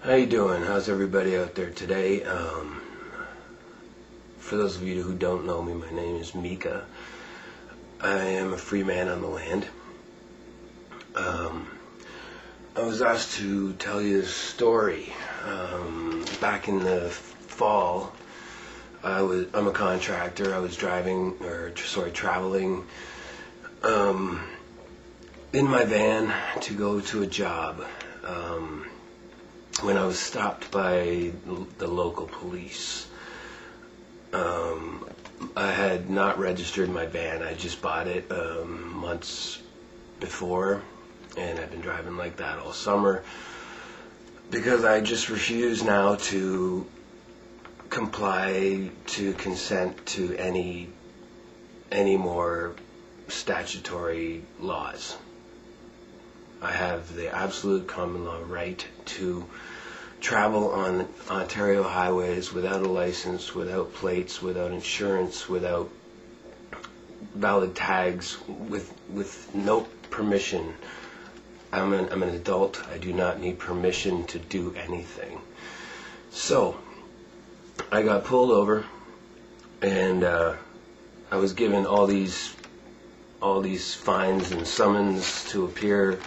How you doing? How's everybody out there today? For those of you who don't know me, my name is Mika. I am a free man on the land. I was asked to tell you this story. Back in the fall, I'm a contractor. I was traveling in my van to go to a job. When I was stopped by the local police. I had not registered my van. I just bought it months before, and I've been driving like that all summer because I just refuse now to comply to consent to any more statutory laws. I have the absolute common law right to travel on Ontario highways without a license, without plates, without insurance, without valid tags, with no permission. I'm an adult. I do not need permission to do anything. So I got pulled over, and I was given all these fines and summons to appear.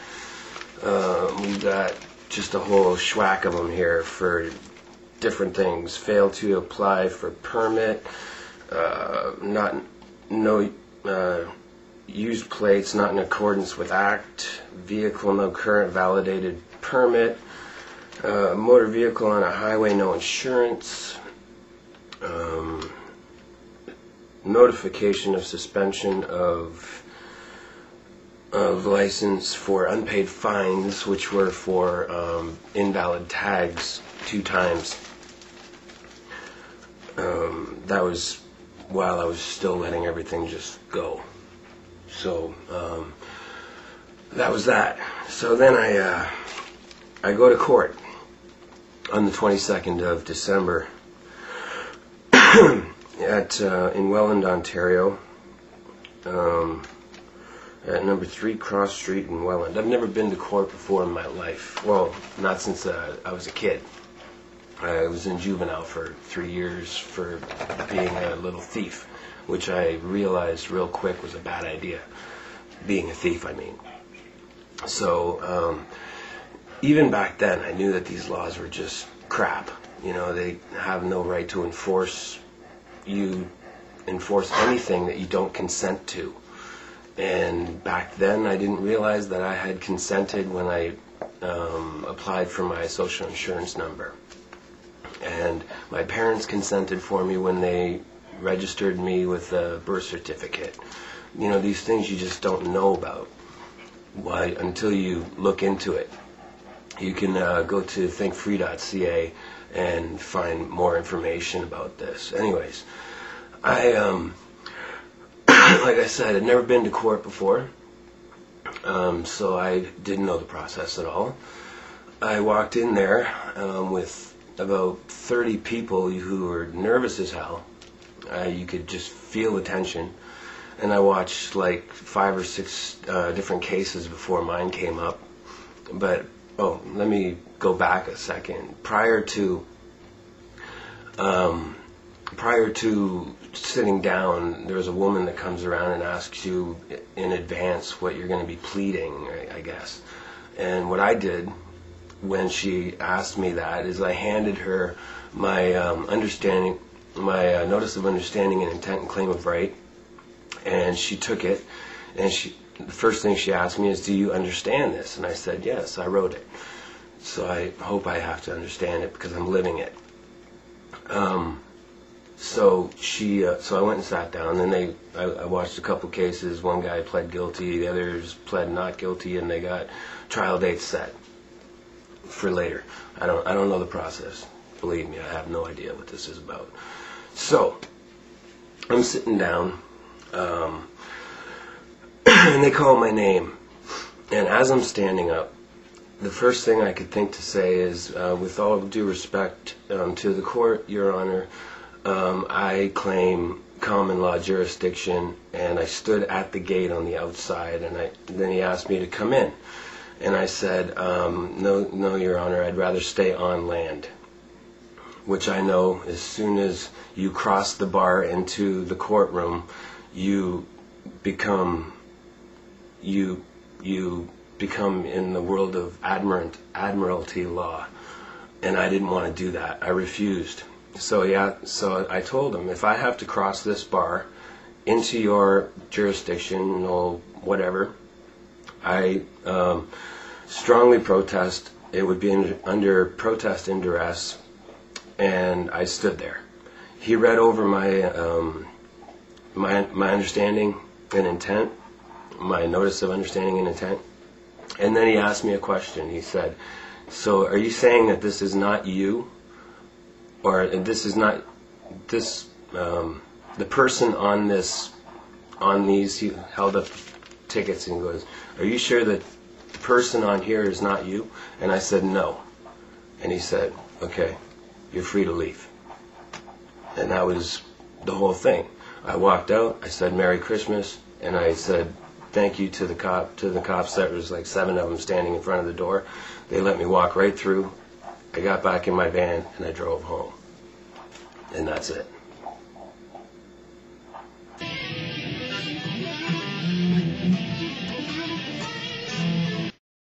We got just a whole schwack of them here for different things. Failed to apply for permit, used plates not in accordance with Act, vehicle no current validated permit, motor vehicle on a highway no insurance, notification of suspension of license for unpaid fines, which were for invalid tags 2 times. That was while I was still letting everything just go. So that was that. So then I go to court on the 22nd of December in Welland, Ontario. At number 3 Cross Street in Welland. I've never been to court before in my life. Well, not since I was a kid. I was in juvenile for 3 years for being a little thief, which I realized real quick was a bad idea. Being a thief, I mean. So, even back then, I knew that these laws were just crap. You know, they have no right to enforce anything that you don't consent to. And back then, I didn't realize that I had consented when I applied for my social insurance number. And my parents consented for me when they registered me with a birth certificate. You know, these things you just don't know about until you look into it. You can go to thinkfree.ca and find more information about this. Anyways, like I said, I'd never been to court before, so I didn't know the process at all. I walked in there with about 30 people who were nervous as hell. You could just feel the tension. And I watched like 5 or 6 different cases before mine came up. But, let me go back a second. Prior to sitting down, there's a woman that comes around and asks you in advance what you're going to be pleading, I guess. And what I did when she asked me that is I handed her my notice of understanding and intent and claim of right, and she took it, and the first thing she asked me is, "Do you understand this?" And I said, "Yes, I wrote it. So I hope I have to understand it because I'm living it." So I went and sat down, and I watched a couple cases. One guy pled guilty, the others pled not guilty, and they got trial dates set for later. I don't know the process. Believe me, I have no idea what this is about. So I'm sitting down, and they call my name, and as I'm standing up, the first thing I could think to say is, with all due respect to the court, Your Honor, I claim common law jurisdiction, and I stood at the gate on the outside, and then he asked me to come in. And I said, no, Your Honor, I'd rather stay on land. Which I know, as soon as you cross the bar into the courtroom, you become in the world of admiralty law. And I didn't want to do that. I refused. So I told him, if I have to cross this bar into your jurisdiction or whatever, I strongly protest. It would be under protest and duress. And I stood there. He read over my understanding and intent, my notice of understanding and intent, and then he asked me a question. He said, "So are you saying that this is not you, or this is not this the person on these?" He held up tickets and goes, "Are you sure that the person on here is not you?" And I said, "No." And he said, "Okay, you're free to leave." And that was the whole thing. I walked out, I said Merry Christmas, and I said thank you to the cops. There was like 7 of them standing in front of the door. They let me walk right through. I got back in my van and I drove home. And that's it.